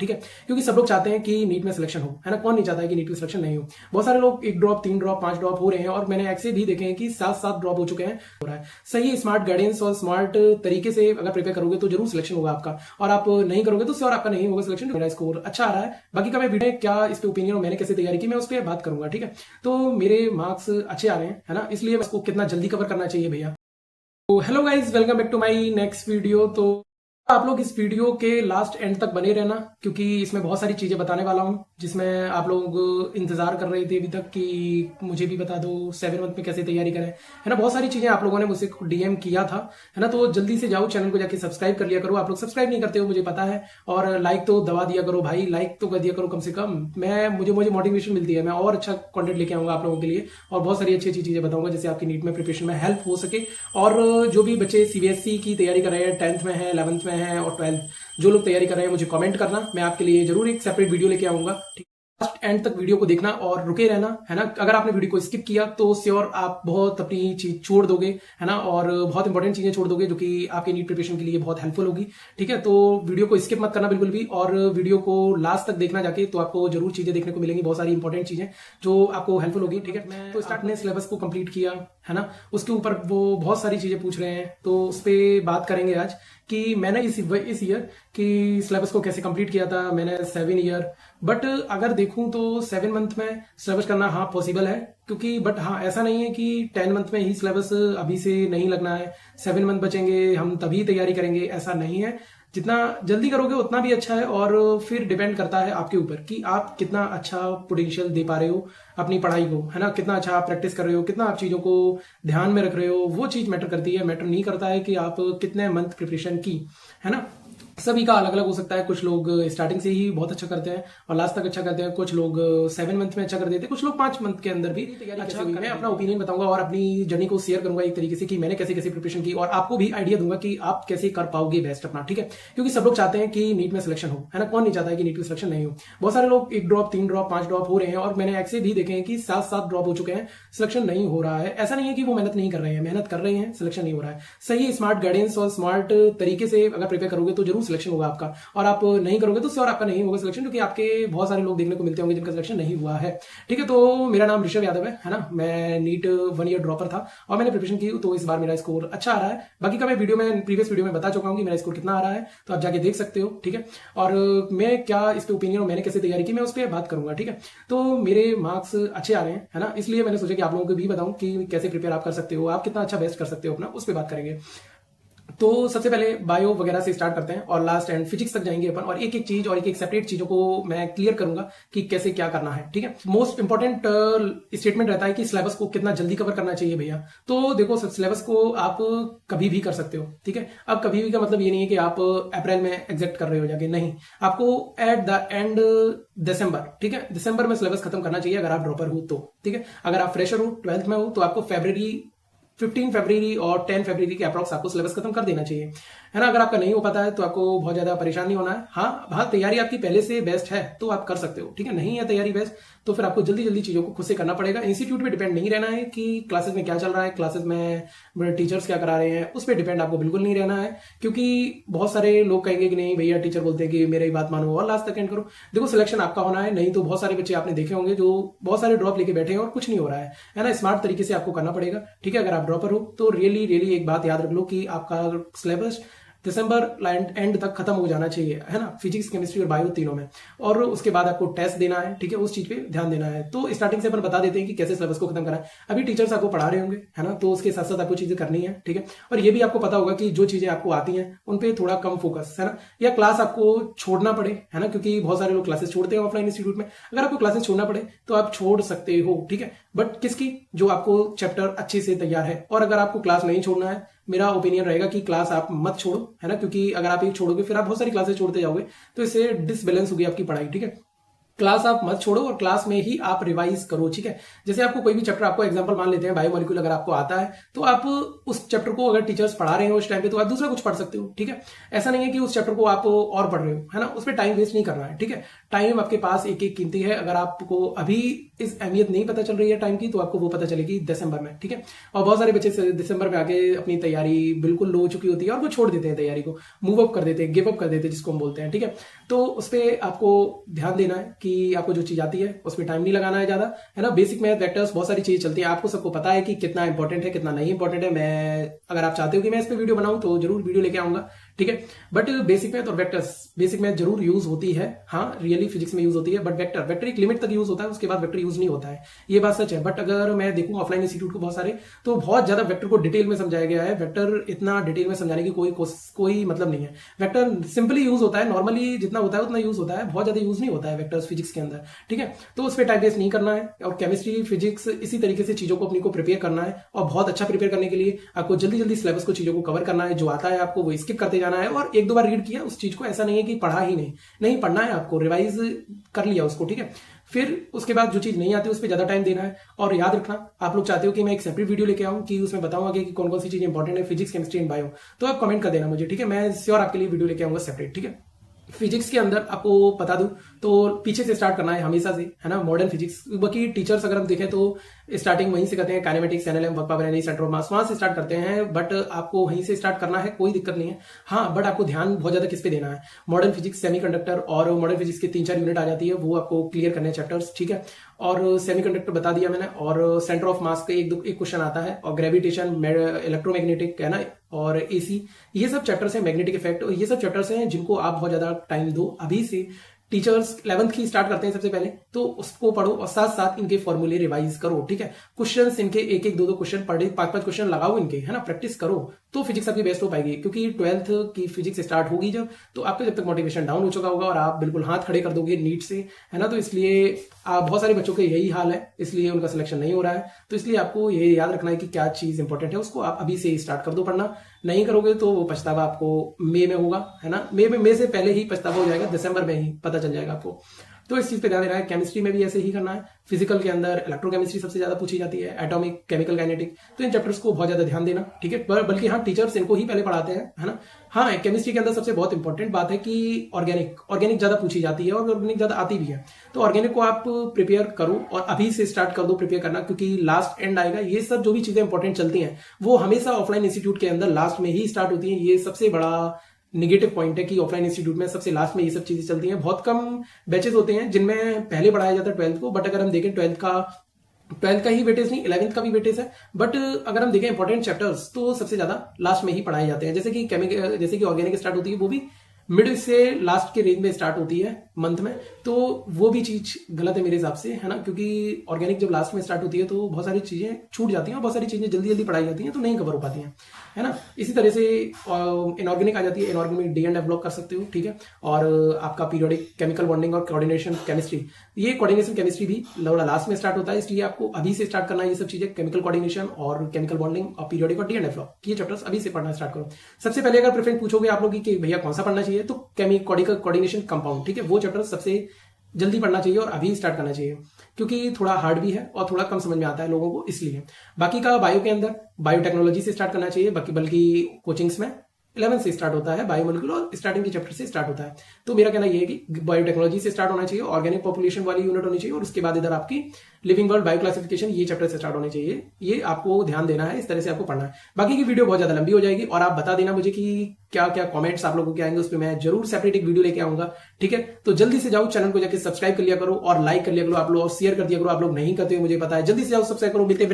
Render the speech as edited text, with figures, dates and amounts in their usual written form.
ठीक है, क्योंकि सब लोग चाहते हैं कि नीट में सिलेक्शन हो, है ना। कौन नहीं चाहता है कि नीट में सिलेक्शन नहीं हो। बहुत सारे लोग 1 ड्रॉप 3 ड्रॉप 5 ड्रॉप हो रहे हैं और मैंने ऐसे भी देखे हैं कि 7 ड्रॉप हो चुके हैं। हो रहा है सही स्मार्ट गाइडेंस और स्मार्ट तरीके से अगर प्रिपेयर करोगे तो जरूर सिलेक्शन होगा आपका, और आप नहीं करोगे तो श्योर आपका नहीं होगा सिलेक्शन। मेरा स्कोर अच्छा आ रहा है, बाकी का मैं वीडियो क्या इस पे ओपिनियन और मैंने कैसे तैयारी की मैं उस पर बात करूंगा, ठीक है। तो मेरे मार्क्स अच्छे आ रहे हैं, है ना, इसलिए इसको कितना जल्दी कवर करना चाहिए भैया। तो hello guys, welcome back to my next video. तो आप लोग इस वीडियो के लास्ट एंड तक बने रहना, क्योंकि इसमें बहुत सारी चीजें बताने वाला हूं जिसमें आप लोग इंतजार कर रहे थे अभी तक कि मुझे भी बता दो 7 मंथ में कैसे तैयारी करें, है ना। बहुत सारी चीजें आप लोगों ने मुझसे डीएम किया था, है ना। तो जल्दी से जाओ चैनल को जाके सब्सक्राइब कर लिया करो। आप लोग सब्सक्राइब नहीं करते हो मुझे पता है, और लाइक तो दबा दिया करो भाई, लाइक तो कर दिया करो कम से कम। मुझे मोटिवेशन मिलती है, मैं और अच्छा कंटेंट लेके आऊंगा आप लोगों के लिए, और बहुत सारी अच्छी अच्छी चीजें बताऊंगा जिससे आपकी नीट में प्रिपरेशन में हेल्प हो सके। और जो भी बच्चे सीबीएसई की तैयारी कर रहे हैं, 10th में है, 11th में है और 12th, जो लोग तैयारी कर रहे हैं मुझे कमेंट करना, मैं आपके लिए जरूर एक सेपरेट वीडियो लेके आऊंगा, ठीक। लास्ट एंड तक वीडियो को देखना और रुके रहना, है ना। अगर आपने वीडियो को स्किप किया तो श्योर आप बहुत अपनी चीज छोड़ दोगे, है ना, और बहुत इंपॉर्टेंट चीजें छोड़ दोगे जो कि आपके नीट प्रिपरेशन के लिए बहुत हेल्पफुल होगी, ठीक है। तो वीडियो को स्किप मत करना बिल्कुल भी, और वीडियो को लास्ट तक देखना जाके, तो आपको जरूर चीजें देखने को मिलेंगी, बहुत सारी इंपॉर्टेंट चीजें जो आपको हेल्पफुल होगी, ठीक है। मैं तो स्टार्ट ने सिलेबस को कंप्लीट किया, है ना, उसके ऊपर वो बहुत सारी चीजें पूछ रहे हैं, तो उस पर बात करेंगे आज कि मैंने इस ईयर की सिलेबस को कैसे कंप्लीट किया था। मैंने 7 ईयर, बट अगर देखूं तो 7 मंथ में सिलेबस करना हाँ पॉसिबल है, क्योंकि बट हाँ ऐसा नहीं है कि 10 मंथ में ही सिलेबस अभी से नहीं लगना है, 7 मंथ बचेंगे हम तभी तैयारी करेंगे, ऐसा नहीं है। जितना जल्दी करोगे उतना भी अच्छा है, और फिर डिपेंड करता है आपके ऊपर कि आप कितना अच्छा पोटेंशियल दे पा रहे हो अपनी पढ़ाई को, है ना, कितना अच्छा आप प्रैक्टिस कर रहे हो, कितना आप चीजों को ध्यान में रख रहे हो, वो चीज मैटर करती है। मैटर नहीं करता है कि आप कितने मंथ प्रिपरेशन की, है ना। सभी का अलग अलग हो सकता है, कुछ लोग स्टार्टिंग से ही बहुत अच्छा करते हैं और लास्ट तक अच्छा करते हैं, कुछ लोग 7 मंथ में अच्छा कर देते हैं, कुछ लोग 5 मंथ के अंदर भी अच्छा हुई। मैं अपना ओपिनियन बताऊंगा और अपनी जर्नी को शेयर करूंगा एक तरीके से कि मैंने कैसे कैसे प्रिपरेशन की, और आपको भी आइडिया दूंगा कि आप कैसे कर पाओगे बेस्ट अपना, ठीक है। क्योंकि सब लोग चाहते हैं कि नीट में सिलेक्शन हो, है ना। कौन नहीं चाहता है कि नीट में सिलेक्शन नहीं हो। बहुत सारे लोग 1 ड्रॉप 3 ड्रॉप 5 ड्रॉप हो रहे हैं और मैंने ऐसे भी देखे हैं कि 7 ड्रॉप हो चुके हैं, सिलेक्शन नहीं हो रहा है। ऐसा नहीं है कि वो मेहनत नहीं कर रहे हैं, मेहनत कर रहे हैं, सिलेक्शन नहीं हो रहा है। सही स्मार्ट गाइडेंस और स्मार्ट तरीके से अगर प्रिपेयर करोगे तो जरूर सिलेक्शन होगा आपका, और आप नहीं करोगे तो श्योर आपका नहीं होगा सिलेक्शन, क्योंकि आपके बहुत सारे लोग देखने को मिलते होंगे जिनका सिलेक्शन नहीं हुआ है, ठीक है। तो मेरा नाम ऋषभ यादव है ना। मैं नीट 1 ईयर ड्रॉपर था और मैंने प्रिपरेशन की, तो इस बार मेरा स्कोर अच्छा आ रहा है। बाकी का मैं प्रीवियस वीडियो में बता चुका हूं कि मेरा स्कोर कितना आ रहा है, तो आप जाके देख सकते हो, ठीक है। और मैं क्या इस पे ओपिनियन और मैंने कैसे तैयारी की मैं उस पर बात करूंगा, ठीक है। तो मेरे मार्क्स अच्छे आ रहे हैं, है ना, इसलिए मैंने सोचा कि आप लोगों को भी बताऊं कि कैसे प्रिपेयर आप कर सकते हो, आप कितना अच्छा बेस्ट कर सकते हो अपना, उस पर बात करेंगे। तो सबसे पहले बायो वगैरह से स्टार्ट करते हैं और लास्ट एंड फिजिक्स तक जाएंगे अपन, और एक एक चीज और एक एक सेपरेट चीजों को मैं क्लियर करूंगा कि कैसे क्या करना है, ठीक है। मोस्ट इंपॉर्टेंट स्टेटमेंट रहता है कि सिलेबस को कितना जल्दी कवर करना चाहिए भैया। तो देखो सिलेबस को आप कभी भी कर सकते हो, ठीक है। अब कभी भी का मतलब ये नहीं है कि आप अप्रैल में एग्जैक्ट कर रहे हो जाके, नहीं, आपको एट द एंड दिसंबर, ठीक है, दिसंबर में सिलेबस खत्म करना चाहिए अगर आप ड्रॉपर हो तो, ठीक है। अगर आप फ्रेशर हो, 12th में हो, तो आपको 15 फरवरी और 10 फरवरी के अप्रॉक्स आपको सिलेबस खत्म कर देना चाहिए, है ना। अगर आपका नहीं हो पाता है तो आपको बहुत ज्यादा परेशान नहीं होना है। हाँ, तैयारी आपकी पहले से बेस्ट है तो आप कर सकते हो, ठीक है। नहीं है तैयारी बेस्ट तो फिर आपको जल्दी जल्दी चीजों को खुद से करना पड़ेगा। इंस्टीट्यूट पे डिपेंड नहीं रहना है कि क्लासेस में क्या चल रहा है, क्लासेस में टीचर्स क्या करा रहे हैं, उस पर डिपेंड आपको बिल्कुल नहीं रहना है, क्योंकि बहुत सारे लोग कहेंगे कि नहीं भैया, टीचर बोलते हैं कि मेरी बात मानो और लास्ट तक एंड करो। देखो सिलेक्शन आपका होना है, नहीं तो बहुत सारे बच्चे आपने देखे होंगे जो बहुत सारे ड्रॉप लेके बैठे हैं और कुछ नहीं हो रहा है ना। स्मार्ट तरीके से आपको करना पड़ेगा, ठीक है। अगर आप ड्रॉपर हो तो रियली एक बात याद रख लो कि आपका सिलेबस दिसंबर एंड तक खत्म हो जाना चाहिए, है ना, फिजिक्स केमिस्ट्री और बायो तीनों में। और उसके बाद आपको टेस्ट देना है, ठीक है, उस चीज पे ध्यान देना है। तो स्टार्टिंग से अपन बता देते हैं कि कैसे सिलेबस को खत्म करना है। अभी टीचर्स आपको पढ़ा रहे होंगे, है ना, तो उसके साथ साथ आपको चीजें करनी है, ठीक है। और ये भी आपको पता होगा कि जो चीजें आपको आती हैं उन पे थोड़ा कम फोकस, है ना, या क्लास आपको छोड़ना पड़े, है ना, क्योंकि बहुत सारे लोग क्लासेस छोड़ते हैं ऑफलाइन इंस्टीट्यूट में। अगर आपको क्लासेस छोड़ना पड़े तो आप छोड़ सकते हो, ठीक है, बट किसकी, जो आपको चैप्टर अच्छे से तैयार है। और अगर आपको क्लास नहीं छोड़ना है, मेरा ओपिनियन रहेगा कि क्लास आप मत छोड़ो, है ना, क्योंकि अगर आप एक छोड़ोगे फिर आप बहुत सारी क्लासेस छोड़ते जाओगे तो इससे डिसबैलेंस होगी आपकी पढ़ाई, ठीक है। क्लास आप मत छोड़ो और क्लास में ही आप रिवाइज करो, ठीक है। जैसे आपको कोई भी चैप्टर, आपको एग्जांपल मान लेते हैं बायोमोलिक्यूल अगर आपको आता है तो आप उस चैप्टर को अगर टीचर्स पढ़ा रहे हो उस टाइम पे तो आप दूसरा कुछ पढ़ सकते हो, ठीक है। ऐसा नहीं है कि उस चैप्टर को आप और पढ़ रहे हो, है ना, उस पर टाइम वेस्ट नहीं करना है, ठीक है। टाइम आपके पास एक एक कीमती है। अगर आपको अभी इस अहमियत नहीं पता चल रही है टाइम की तो आपको वो पता चलेगी दिसंबर में, ठीक है। और बहुत सारे बच्चे दिसंबर में आके अपनी तैयारी बिल्कुल लो चुकी होती है और वो छोड़ देते हैं तैयारी को, मूव अप कर देते हैं, गिव अप कर देते हैं जिसको हम बोलते हैं, ठीक है। तो उस पर आपको ध्यान देना है कि आपको जो चीज आती है उस पर टाइम नहीं लगाना है ज्यादा, है ना। बेसिक मैथ, वेक्टर्स, बहुत सारी चीज चलती है, आपको सबको पता है कि कितना इंपॉर्टेंट है कितना नहीं इंपॉर्टेंट है। मैं अगर आप चाहते हो कि मैं इस पर वीडियो बनाऊं तो जरूर वीडियो लेके आऊंगा, ठीक है। बट बेसिक मैथ और वेक्टर्स, बेसिक मैथ जरूर यूज होती है, हाँ रियली फिजिक्स में यूज होती है, बट वेक्टर एक लिमिट तक यूज होता है, उसके बाद वेक्टर यूज नहीं होता है, ये बात सच है। बट अगर मैं देखूं ऑफलाइन इंस्टीट्यूट को बहुत सारे तो बहुत ज्यादा वेक्टर को डिटेल में समझाया गया है। वेक्टर इतना डिटेल में समझाने की कोई मतलब नहीं है। वेक्टर सिंपली यूज होता है, नॉर्मली जितना होता है उतना यूज होता है, बहुत ज्यादा यूज नहीं होता है वेक्टर्स फिजिक्स के अंदर, ठीक है। तो उस पर टाइम वेस्ट नहीं करना है। और केमिस्ट्री, फिजिक्स, इसी तरीके से चीजों को अपनी को प्रिपेयर करना है और बहुत अच्छा प्रिपेयर करने के लिए आपको जल्दी जल्दी सिलेबस को, चीजों को कवर करना है। जो आता है आपको वो स्किप करते जाना है और एक दो बार रीड किया उस चीज को, ऐसा नहीं है कि पढ़ा ही नहीं पढ़ना है, आपको रिवाइज कर लिया उसको, ठीक है। फिर उसके बाद जो चीज नहीं आती उस पर ज्यादा टाइम देना है। और याद रखना, आप लोग चाहते हो कि मैं एक सेपरेट वीडियो लेके आऊं कि उसमें बताऊं आगे कि कौन कौन सी चीज इंपॉर्टेंट है फिजिक्स, केमिस्ट्री एंड बायो, तो आप कमेंट कर देना मुझे, ठीक है। मैं श्योर आपके लिए वीडियो लेके आऊंगा सेपरेट, ठीक है। फिजिक्स के अंदर आपको बता दूं तो पीछे से स्टार्ट करना है हमेशा से, है ना। मॉडर्न फिजिक्स, बाकी टीचर्स अगर हम देखें तो स्टार्टिंग वहीं से करते हैं, kinematics, NLM, work power energy, centre of mass, वहां से स्टार्ट करते हैं। बट आपको वहीं से स्टार्ट करना है, कोई दिक्कत नहीं है, हाँ। बट आपको ध्यान बहुत ज्यादा किस पे देना है, मॉडर्न फिजिक्स, सेमीकंडक्टर और मॉडर्न फिजिक्स के 3-4 यूनिट आ जाती है, वो आपको क्लियर करने चैप्टर्स, ठीक है। और सेमीकंडक्टर बता दिया मैंने, और सेंटर ऑफ मास का एक क्वेश्चन आता है, और ग्रेविटेशन, इलेक्ट्रोमैग्नेटिक, है ना, और एसी, ये सब चैप्टर्स हैं, मैग्नेटिक इफेक्ट, ये सब चैप्टर्स हैं जिनको आप बहुत ज्यादा टाइम दो अभी से। टीचर्स 11th की स्टार्ट करते हैं सबसे पहले, तो उसको पढ़ो और साथ साथ इनके फॉर्मूले रिवाइज करो, ठीक है। क्वेश्चंस इनके एक एक दो दो क्वेश्चन पर डे, 5-5 क्वेश्चन लगाओ इनके, है ना, प्रैक्टिस करो, तो फिजिक्स आपकी बेस्ट हो पाएगी। क्योंकि 12th की फिजिक्स स्टार्ट होगी जब, तो आपका जब तक मोटिवेशन डाउन हो चुका होगा और आप बिल्कुल हाथ खड़े कर दोगे नीट से, है ना। तो इसलिए बहुत सारे बच्चों के यही हाल है, इसलिए उनका सिलेक्शन नहीं हो रहा है। तो इसलिए आपको ये याद रखना है कि क्या चीज इंपॉर्टेंट है, उसको आप अभी से स्टार्ट कर दो पढ़ना। नहीं करोगे तो वो पछतावा आपको मई में होगा, है ना। मई से पहले ही पछतावा हो जाएगा, दिसंबर में ही पता चल जाएगा आपको। तो इस चीज पे ध्यान देना है। केमिस्ट्री में भी ऐसे ही करना है। फिजिकल के अंदर इलेक्ट्रोकेमिस्ट्री सबसे ज्यादा पूछी जाती है, एटॉमिक, केमिकल, काइनेटिक, तो इन चैप्टर्स को बहुत ज्यादा ध्यान देना, ठीक है। बल्कि हाँ, टीचर्स इनको ही पहले पढ़ाते हैं, है ना। हाँ, केमिस्ट्री के अंदर सबसे बहुत इंपॉर्टेंट बात है कि ऑर्गेनिक ज्यादा पूछी जाती है और ऑर्गेनिक ज्यादा आती भी है। तो ऑर्गेनिक को आप प्रिपेयर करो और अभी से स्टार्ट कर दो प्रिपेयर करना, क्योंकि लास्ट एंड आएगा। ये सब जो भी चीजें इंपॉर्टेंट चलती हैं वो हमेशा ऑफलाइन इंस्टीट्यूट के अंदर लास्ट में ही स्टार्ट होती है। ये सबसे बड़ा निगेटिव पॉइंट है कि ऑफलाइन इंस्टीट्यूट में सबसे लास्ट में ये सब चीजें चलती हैं। बहुत कम बैचेस होते हैं जिनमें पहले पढ़ाया जाता है 12th को। बट अगर हम देखें 12th का ही वेटेज नहीं, 11th का भी वेटेज है। बट अगर हम देखें इंपॉर्टेंट चैप्टर्स तो सबसे ज्यादा लास्ट में ही पढ़ाए जाते हैं। जैसे कि ऑर्गेनिक स्टार्ट होती है, वो भी मिड से लास्ट के रेंज में स्टार्ट होती है मंथ में, तो वो भी चीज गलत है मेरे हिसाब से, है ना। क्योंकि ऑर्गेनिक जब लास्ट में स्टार्ट होती है तो बहुत सारी चीजें छूट जाती हैं और बहुत सारी चीजें जल्दी जल्दी पढ़ाई जाती हैं तो नहीं कवर हो पाती हैं, है ना। इसी तरह से इनऑर्गेनिक आ जाती है, इनऑर्गेनिक डी एंड डेवलप कर सकते हो, ठीक है। और आपका पीरियोडिक, केमिकल बॉन्डिंग और कोऑर्डिनेशन केमिस्ट्री, ये कोऑर्डिनेशन केमिस्ट्री भी लास्ट में स्टार्ट होता है, इसलिए आपको अभी से स्टार्ट करना है ये सब चीजें, केमिकल कोऑर्डिनेशन और केमिकल बॉन्डिंग और पीरियोडिक और डी एंड डेवलप, ये चैप्टर्स अभी से पढ़ना स्टार्ट करो। सबसे पहले अगर प्रेफरेंस पूछोगे आप लोग कि भैया कौन सा पढ़ना चाहिए, तो केमिकल कोऑर्डिनेशन कंपाउंड, ठीक है, वो चैप्टर सबसे जल्दी पढ़ना चाहिए और अभी स्टार्ट करना चाहिए, क्योंकि थोड़ा हार्ड भी है और थोड़ा कम समझ में आता है लोगों को, इसलिए। बाकी का बायो के अंदर बायोटेक्नोलॉजी से स्टार्ट करना चाहिए, बल्कि कोचिंग्स में 11 से स्टार्ट होता है, बायोमोलिक्यूल और स्टार्टिंग के चैप्टर से स्टार्ट होता है। तो मेरा कहना यह है कि बायोटेक्नोलॉजी से स्टार्ट होना चाहिए, ऑर्गेनिक पॉपुलेशन वाली यूनिट होनी चाहिए और उसके बाद इधर आपकी लिविंग वर्ल्ड, बायो क्लासिफिकेशन, ये चैप्टर से स्टार्ट होने चाहिए। ये आपको ध्यान देना है, इस तरह से आपको पढ़ना है। बाकी की वीडियो बहुत ज्यादा लंबी हो जाएगी और आप बता देना मुझे कि क्या क्या कमेंट्स आप लोगों के आएंगे, उस पर मैं जरूर सेपरेट एक वीडियो लेके आऊंगा, ठीक है। तो जल्दी से जाओ, चैनल को जाकर सब्सक्राइब कर लिया करो और लाइक कर लिया करो आप लोग, और शेयर कर दिया करो। आप लोग नहीं करते हो मुझे पता है, जल्दी से जाओ सब्सक्राइब करो। मिलते हैं